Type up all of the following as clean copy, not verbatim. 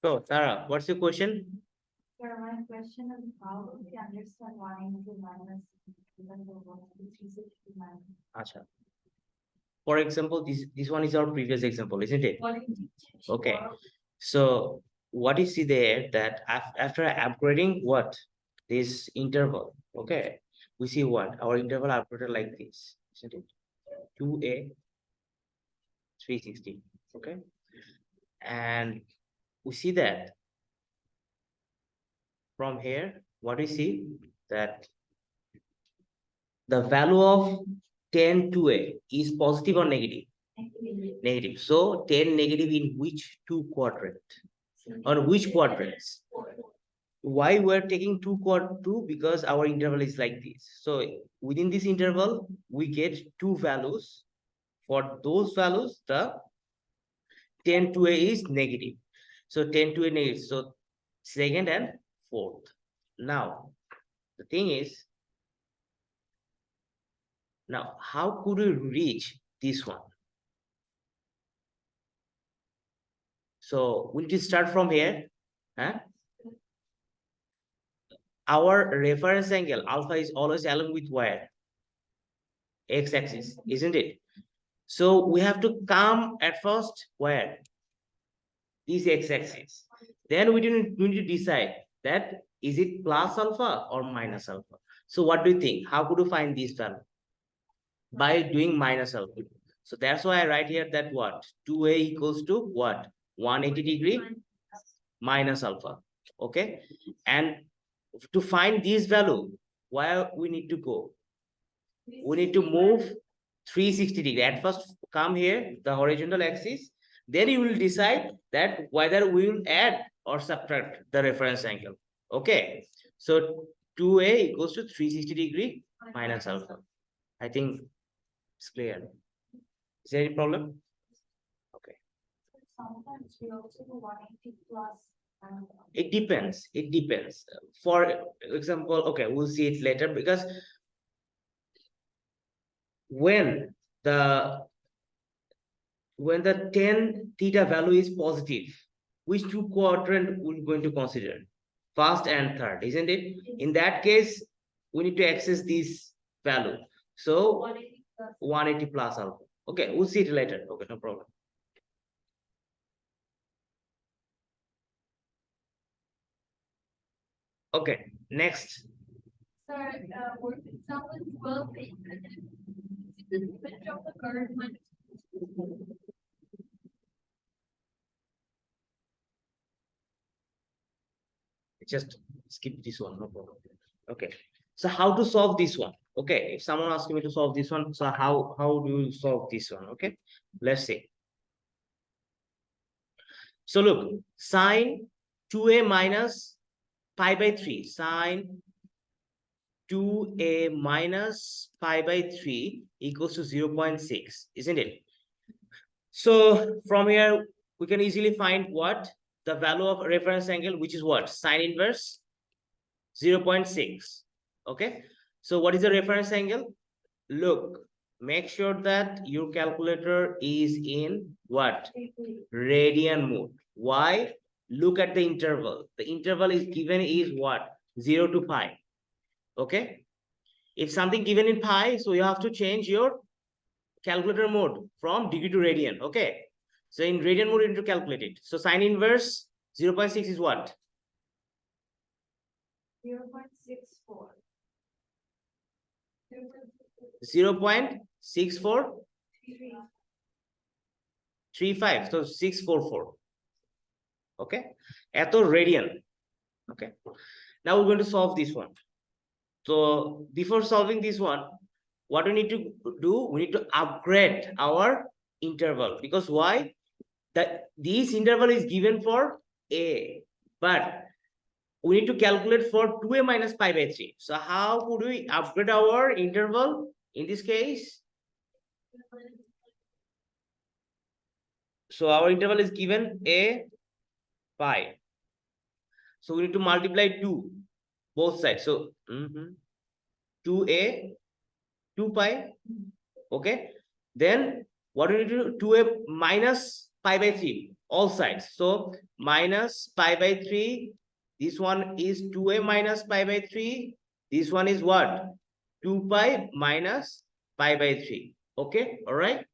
So, Tara, what's your question? Sir, my question is how do we understand 180 minus even though 360 minus? Acha. For example, this one is our previous example, isn't it? Okay. So what you see there that after upgrading what this interval, okay, we see what our interval upgraded like this, isn't it? 2a 360, okay, and we see that from here what we see that the value of 10 to a is positive or negative? Negative. So 10 negative in which two quadrant or which quadrants? Why we're taking two? Because our interval is like this. So within this interval we get two values. For those values the 10 to a is negative. So 10 to a negative. So second and fourth. Now the thing is, now how could we reach this one? So we need to start from here. Huh? Our reference angle alpha is always along with where? X-axis, isn't it? So we have to come at first where? This x-axis. Then we need to decide that is it plus alpha or minus alpha. So what do you think? How could you find this value? By doing minus alpha. So that's why I write here that what? 2a equals to what? 180 degree minus alpha. Okay. And to find this value, where we need to go? We need to move 360 degree. At first come here, the horizontal axis. Then you will decide that whether we will add or subtract the reference angle. Okay. So 2a equals to 360 degree minus alpha. I think it's clear. Is there any problem? Okay. Sometimes we also do 180 plus. It depends. It depends. For example, okay, we'll see it later because when the 10 theta value is positive, which two quadrant we're going to consider? First and third, isn't it? In that case, we need to access this value. So 180 plus alpha. Okay, we'll see it later. Okay, no problem. Okay, next. Sir, for example, 12 is the limit of the current minus. Just skip this one, no problem. Okay, so how to solve this one? Okay, if someone asks me to solve this one, so how do you solve this one? Okay, let's see. So look, sine 2a minus pi by 3, sine 2a minus pi by 3 equals to 0.6, isn't it? So from here we can easily find what the value of reference angle, which is what? Sine inverse 0.6. Okay, so what is the reference angle? Look, make sure that your calculator is in what? Radian mode. Why? Look at the interval. The interval is given is what? 0 to pi. Okay, if something given in pi, so you have to change your calculator mode from degree to radian. Okay, so in radian mode you need to calculate it. So sine inverse 0.6 is what? 0.64. 0.6435, so 644. Okay, at radian. Okay, now we're going to solve this one. So before solving this one, what we need to do, we need to upgrade our interval. Because why? That this interval is given for a, but we need to calculate for 2a minus pi by 3. So how could we upgrade our interval in this case? So our interval is given a pi. So we need to multiply 2 both sides. So 2a 2 pi. Okay. Then what do we do? 2a minus pi by 3, all sides. So minus pi by 3. This one is 2a minus pi by 3. This one is what? 2 pi minus pi by 3. Okay. All right.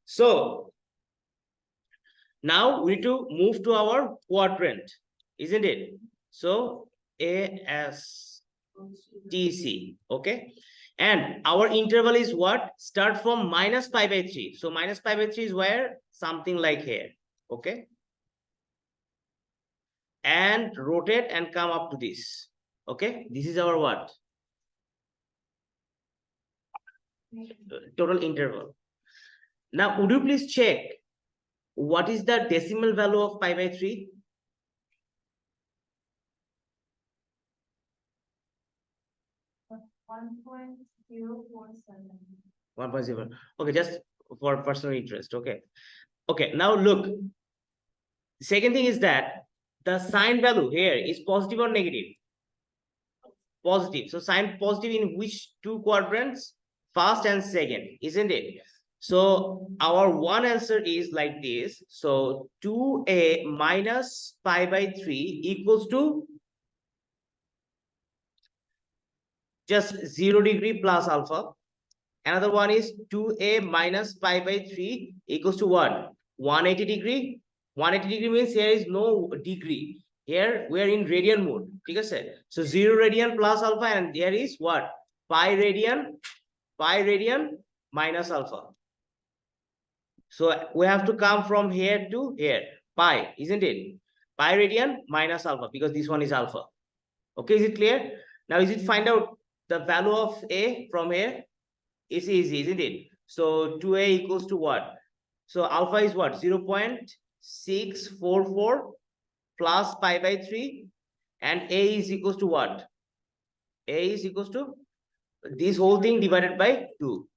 So now we need to move to our quadrant, isn't it? So ASTC. Okay. And our interval is what? Start from minus pi by 3. So minus pi by 3 is where? Something like here. Okay. And rotate and come up to this. Okay. This is our what? Total interval. Now, would you please check what is the decimal value of pi by 3? 1.047. 1.0. Okay, just for personal interest. Okay. Okay, now look. The second thing is that the sign value here is positive or negative? Positive. So sign positive in which two quadrants? First and second, isn't it? So our one answer is like this. So 2a minus pi by 3 equals to just 0 degree plus alpha. Another one is 2a minus pi by 3 equals to what? 180 degree. 180 degree means here is no degree. Here we are in radian mode. Okay? So 0 radian plus alpha, and there is what? Pi radian minus alpha. So we have to come from here to here. Pi, isn't it? Pi radian minus alpha, because this one is alpha. Okay, is it clear? Now, is it find out the value of a from here? It's easy, isn't it? So 2a equals to what? So alpha is what? 0.644 plus pi by 3. And a is equals to what? A is equals to this whole thing divided by 2.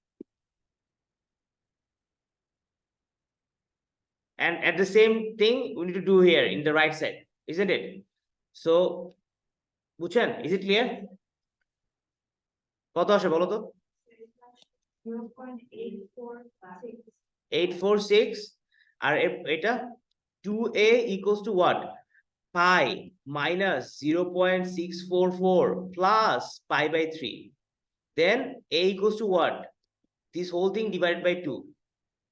And at the same thing, we need to do here in the right side, isn't it? So, Buchan, is it clear? কত আসে বলো তো? 0.846. 846. আর এটা 2a equals to what? Pi minus 0.644 plus pi by 3. Then a equals to what? This whole thing divided by 2.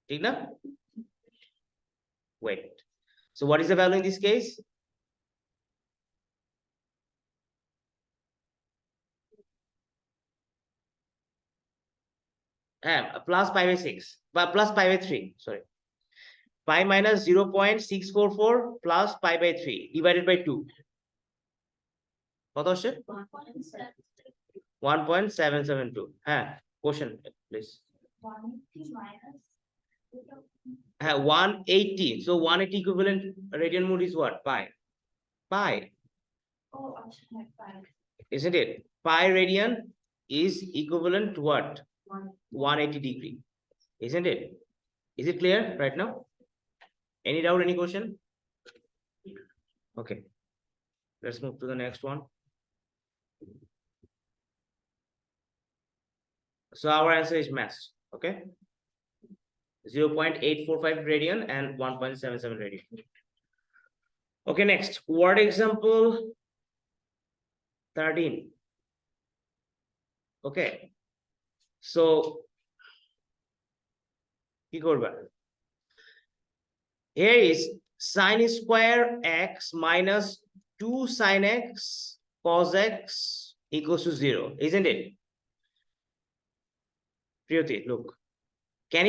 ঠিক না? Wait. So what is the value in this case? Plus pi by 6, but plus pi by 3, sorry. Pi minus 0.644 plus pi by 3 divided by 2. কত আসে? 1.772. হ্যাঁ, question please. 180 minus. হ্যাঁ, 180. So 180 equivalent radian mode is what? Pi. Oh, actually, 5. Isn't it? Pi radian is equivalent to what? 180 degree. Isn't it? Is it clear right now? Any doubt, any question? Okay. Let's move to the next one. So our answer is matched. Okay. 0.845 radian and 1.77 radian. Okay, next word example 13. Okay. So কি করবা? Here is sin square x minus 2 sin x cos x equals to 0, isn't it? Priyoti, look. Can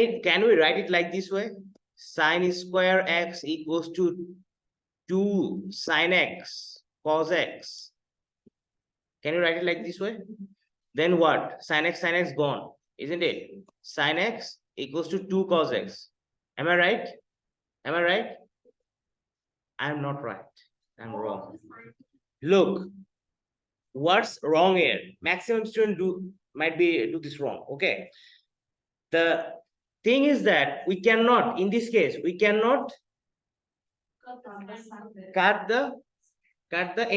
we write it like this way? Sin square x equals to 2 sin x cos x. Can you write it like this way? Then what? Sin x gone, isn't it? Sin x equals to 2 cos x. Am I right? Am I right? I'm not right. I'm wrong. Look, what's wrong here? Maximum student might be do this wrong. Okay. The thing is that we cannot, in this case, we cannot cut the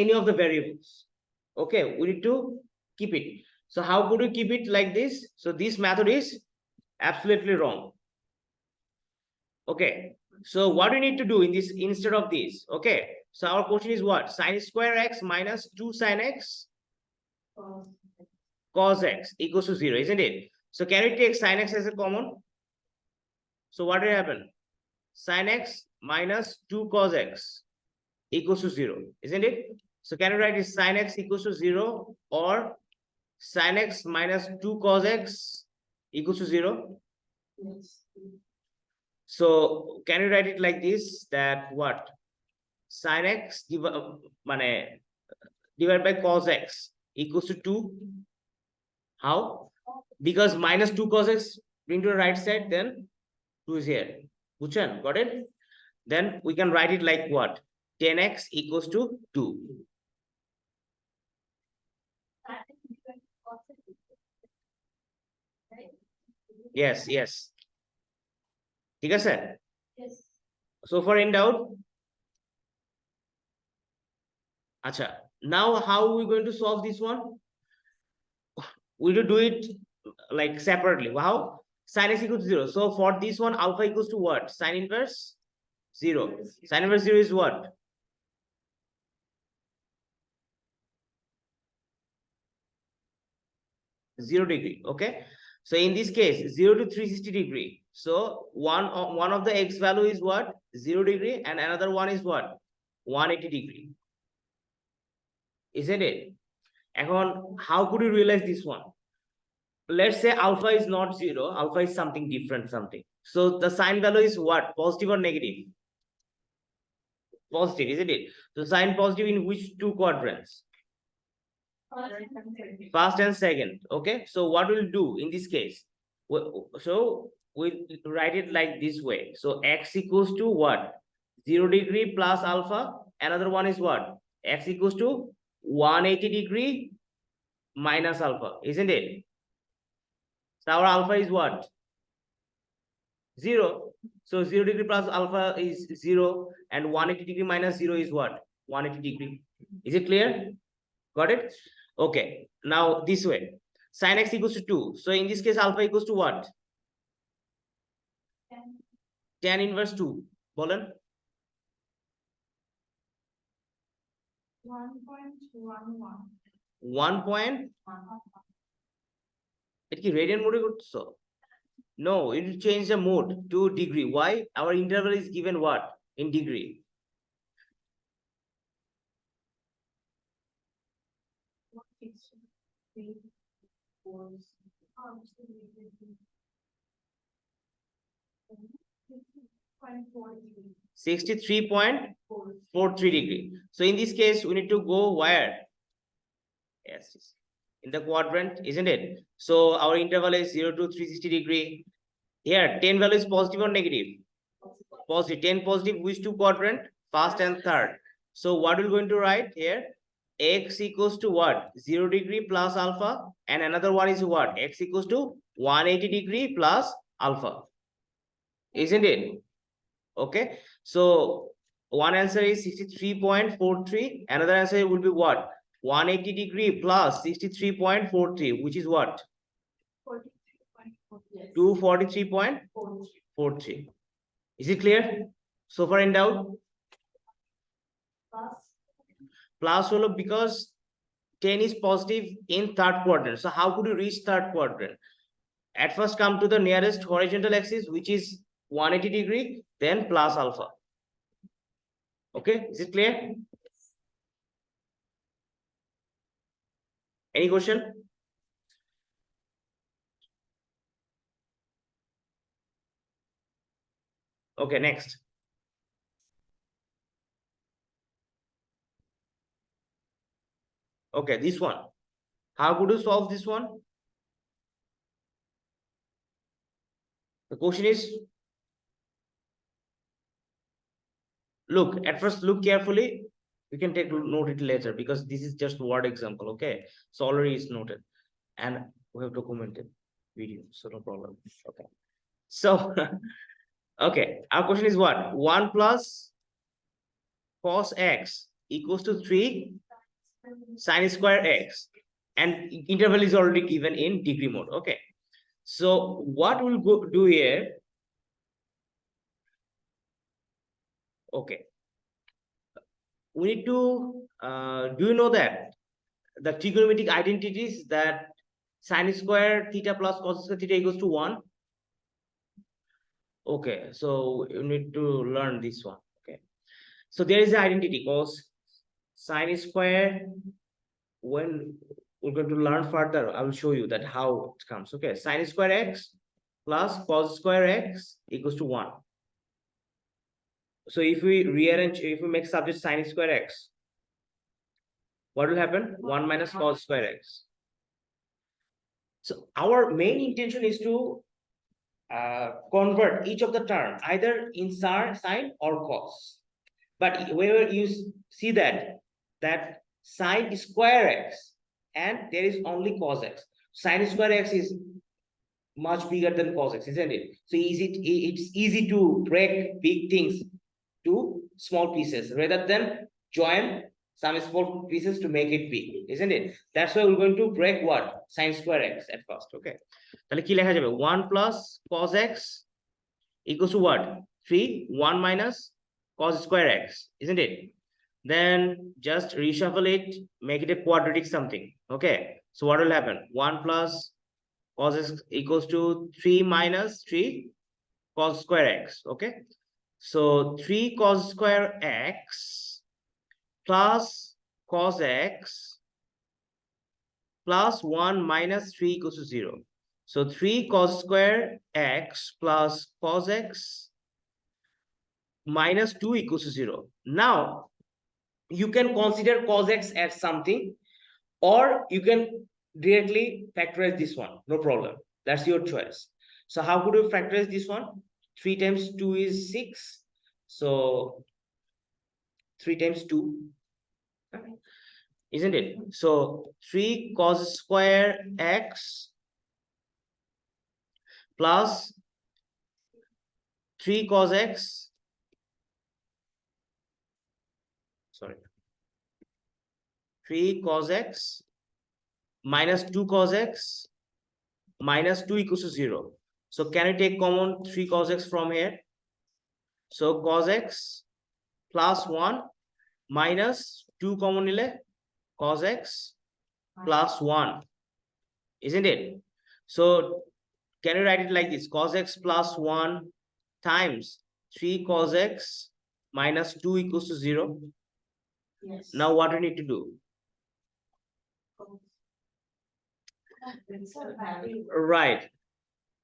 any of the variables. Okay, we need to keep it. So how could you keep it like this? So this method is absolutely wrong. Okay, so what we need to do in this instead of this? Okay, so our question is what? Sin square x minus 2 sin x cos x equals to 0, isn't it? So can we take sin x as a common? So what will happen? Sin x minus 2 cos x equals to 0, isn't it? So can we write is sin x equals to 0 or sin x minus 2 cos x equals to 0? Yes. So can you write it like this, that what? Sin x divided by cos x equals to 2. How? Because minus 2 cos x bring to the right side, then 2 is here. Buchan, got it? Then we can write it like what? 10x equals to 2. Yes, yes. ঠিক আছে? Yes. So far in doubt? Acha. Now how are we going to solve this one? We will do it like separately. How? Sin x equals to 0. So for this one, alpha equals to what? Sin inverse 0. Sin inverse 0 is what? 0 degree. Okay. So in this case, 0 to 360 degree. So one of the x value is what? 0 degree, and another one is what? 180 degree. Isn't it? And how could you realize this one? Let's say alpha is not 0, alpha is something different, something. So the sign value is what? Positive or negative? Positive, isn't it? So sign positive in which two quadrants? First and second. Okay, so what we'll do in this case? So we'll write it like this way. So x equals to what? 0 degree plus alpha. Another one is what? X equals to 180 degree minus alpha, isn't it? So our alpha is what? 0. So 0 degree plus alpha is 0, and 180 degree minus 0 is what? 180 degree. Is it clear? Got it? Okay. Now this way. Sin x equals to 2. So in this case, alpha equals to what? Tan inverse 2. Bolen? 1.11. 1 point. It ki radian mode করছো? No, it will change the mode to degree. Why? Our interval is given what? In degree. .43. 63.43 degree. So in this case, we need to go where? Yes, in the quadrant, isn't it? So our interval is 0 to 360 degree. Here 10 value is positive or negative? Positive. 10 positive, which two quadrant? First and third. So what we're going to write here? X equals to what? 0 degree plus alpha, and another one is what? X equals to 180 degree plus alpha, isn't it? Okay, so one answer is 63.43. Another answer will be what? 180 degree plus 63.43, which is what? 243.43. Is it clear? So far in doubt? Plus holo because 10 is positive in third quadrant. So how could you reach third quadrant? At first come to the nearest horizontal axis, which is 180 degree, then plus alpha. Okay, is it clear? Any question? Okay, next. Okay, this one. How could you solve this one? The question is, look, at first look carefully. You can take note it later because this is just word example. Okay, so already is noted, and we have documented video, so no problem. Okay, so okay, our question is what? 1 plus cos x equals to 3 sin square x. and interval is already given in degree mode. Okay, so what we'll do here, okay, we need to do you know that the trigonometric identities, that sine square theta plus cos square theta equals to 1? Okay, so you need to learn this one. Okay, so there is an identity cos sine square. When we're going to learn further, I will show you that how it comes. Okay, sine square x plus cos square x equals to 1. So if we rearrange, if we make subject sine square x, what will happen? 1 minus cos square x. So our main intention is to convert each of the term either in sine or cos. But whenever you see that sine square x and there is only cos x, sine square x is much bigger than cos x, isn't it? So it's easy to break big things to small pieces rather than join some small pieces to make it big, isn't it? That's why we're going to break what? Sine square x at first. Okay, তাহলে কি লেখা যাবে? 1 plus cos x equals to what? 3. 1 minus cos square x, isn't it? Then just reshuffle it, make it a quadratic something. Okay, so what will happen? 1 plus cos x equals to 3 minus 3 cos square x. Okay, so 3 cos square x plus cos x plus 1 minus 3 equals to 0. So 3 cos square x plus cos x minus 2 equals to 0. Now you can consider cos x as something, or you can directly factorize this one, no problem, that's your choice. So how could you factorize this one? 3 times 2 is 6, so 3 times 2, isn't it? So 3 cos square x plus 3 cos x, sorry, 3 cos x minus 2 cos x minus 2 equals to 0. So can you take common 3 cos x from here? So cos x plus 1 minus 2 common nile cos x plus 1, isn't it? So can you write it like this? Cos x plus 1 times 3 cos x minus 2 equals to 0. Yes. Now what do we need to do? Right,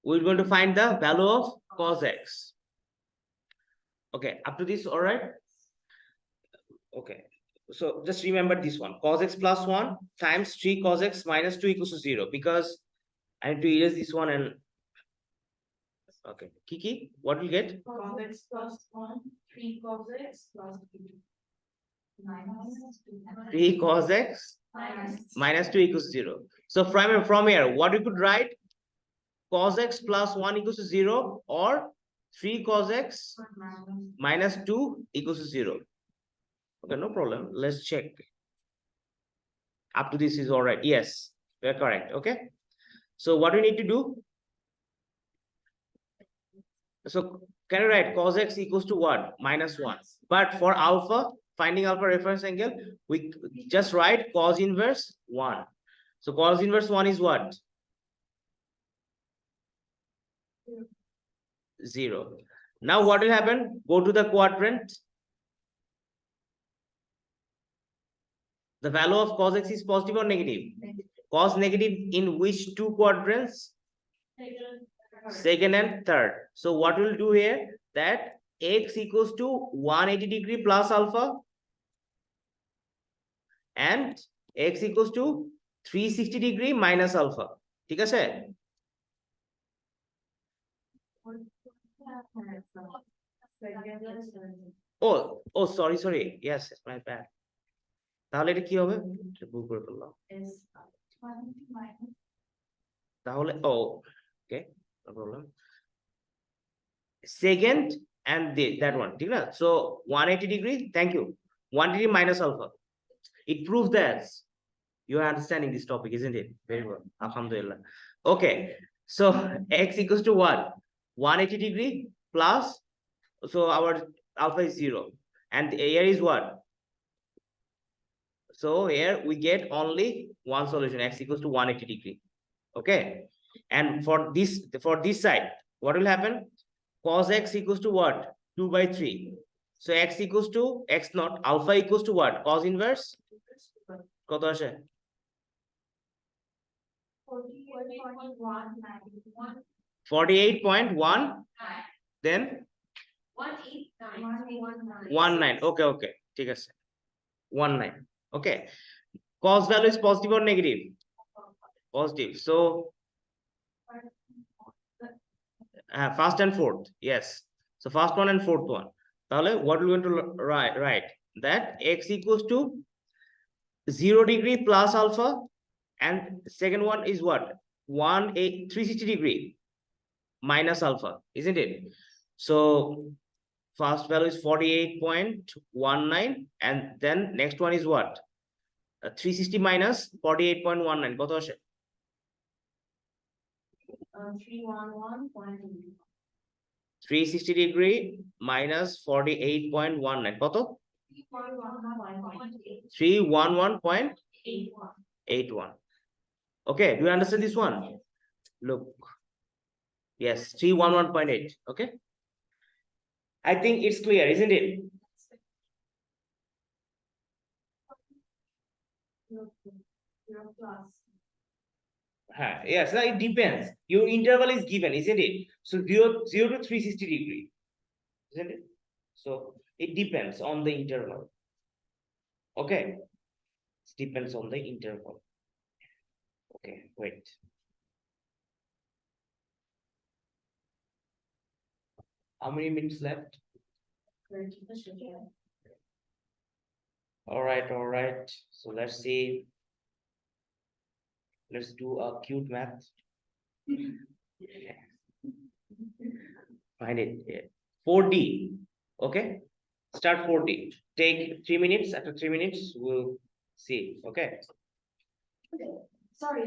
we're going to find the value of cos x. Okay, up to this, all right? Okay, so just remember this one, cos x plus 1 times 3 cos x minus 2 equals to 0, because I need to erase this one. And okay, Kiki, what will get? Cos x plus 1, 3 cos x plus 2. 3 cos x minus 2 equals 0. So from here, what we could write? Cos x plus 1 equals to 0, or 3 cos x minus 2 equals to 0. Okay, no problem. Let's check. Up to this is all right. Yes, we're correct. Okay, so what we need to do? So can you write cos x equals to what? Minus 1. But for alpha, finding alpha reference angle, we just write cos inverse 1. So cos inverse 1 is what? 0. Now what will happen? Go to the quadrant. The value of cos x is positive or negative? Cos negative in which two quadrants? Second and third. So what we'll do here, that x equals to 180 degree plus alpha and x equals to 360 degree minus alpha. ঠিক আছে? Oh, sorry. Yes, my bad. তাহলে এটা কি হবে? ভুল করে ফেললাম। তাহলে okay, no problem. Second and that one, ঠিক না? So 180 degree, thank you. 180 minus alpha. It proves that You are understanding this topic, isn't it? Very well. Alhamdulillah. Okay. So x equals to what? 180 degree plus. So our alpha is 0. And here is what? So here we get only one solution, x equals to 180 degree. Okay. And for this side, what will happen? Cos x equals to what? 2 by 3. So x equals to x naught, alpha equals to what? Cos inverse কত আসে? 48.1, then 19. Okay, ঠিক আছে, 19. Okay, cos value is positive or negative? Positive. So first and fourth, yes. So first one and fourth one. তাহলে what we going to write that x equals to 0 degree plus alpha, and second one is what? 360 degree minus alpha, isn't it? So first value is 48.19, and then next one is what? 360 minus 48.19 কত আসে? 360 degree minus 48.19 কত? 311.81. Okay, do you understand this one? Look, yes, 311.8. Okay, I think it's clear, isn't it? Yes, it depends. Your interval is given, isn't it? So 0 to 360 degree, isn't it? So it depends on the interval. Okay, it depends on the interval. Okay, wait. How many minutes left? All right. So let's see. Let's do a cute math. Find it. 4D. Okay. Start 4D. Take 3 minutes. After 3 minutes, we'll see. Okay. Sorry.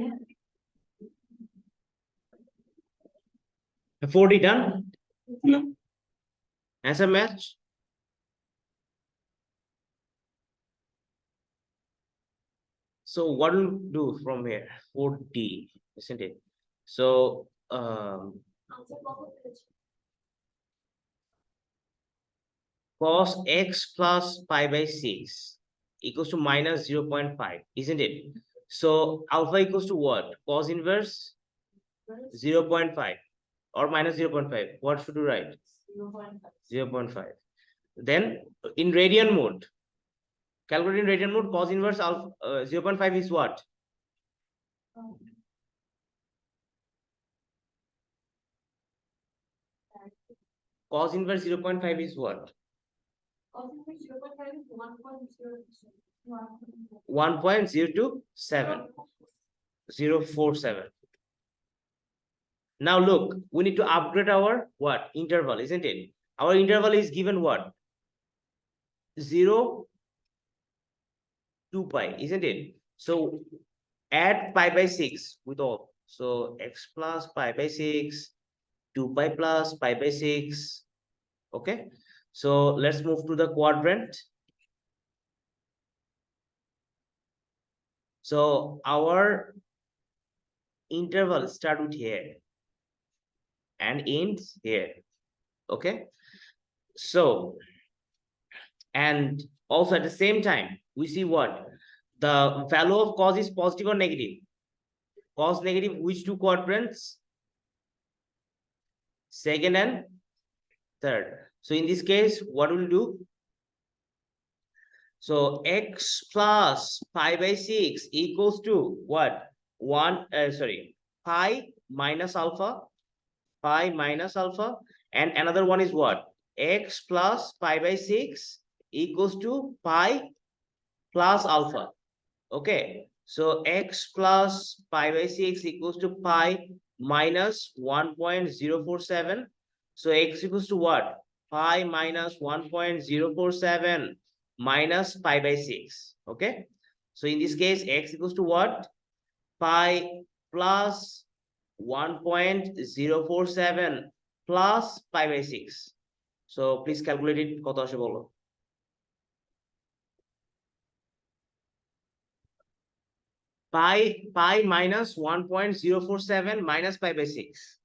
4D done? No. Answer match? So what will do from here? 4D, isn't it? So cos x plus pi by 6 equals to minus 0.5, isn't it? So alpha equals to what? Cos inverse 0.5 or minus 0.5. What should we write? 0.5. Then in radian mode, calculate in radian mode, cos inverse alpha 0.5 is what? Cos inverse 0.5 is what? 1.027. 047. Now look, we need to upgrade our what? Interval, isn't it? Our interval is given what? 0 to pi, isn't it? So add pi by 6 with all. So x plus pi by 6, 2 pi plus pi by 6. Okay, so let's move to the quadrant. So our interval start with here and ends here. Okay, so and also at the same time we see what the value of cos is positive or negative. Cos negative, which two quadrants? Second and third. So in this case, what will do? So x plus pi by 6 equals to what? Pi minus alpha. Pi minus alpha. And another one is what? X plus pi by 6 equals to pi plus alpha. Okay, so x plus pi by 6 equals to pi minus 1.047. So x equals to what? Pi minus 1.047 minus pi by 6. Okay, So in this case, x equals to what? Pi plus 1.047 plus pi by 6. So please calculate it. কত আসে বলো? Pi minus 1.047 minus pi by 6.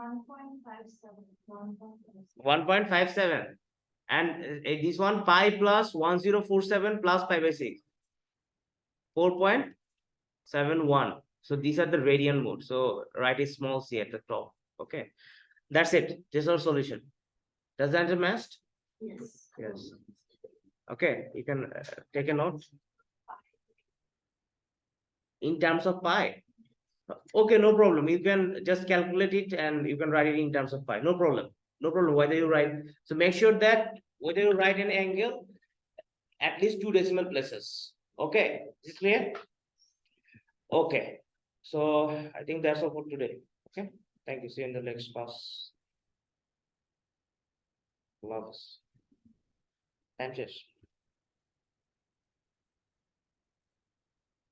One point five seven. 1.57. And this one pi plus 1047 plus pi by 6. 4.71. So these are the radian mode. So write a small c at the top. Okay. That's it. This is our solution. Does that answer matched? Yes. Yes. Okay. You can take a note. In terms of pi. Okay, no problem. You can just calculate it and you can write it in terms of pi. No problem. No problem. Whether you write. So make sure that whether you write an angle, at least 2 decimal places. Okay. Is it clear? Okay. So I think that's all for today. Okay. Thank you. See you in the next class. Loves. Time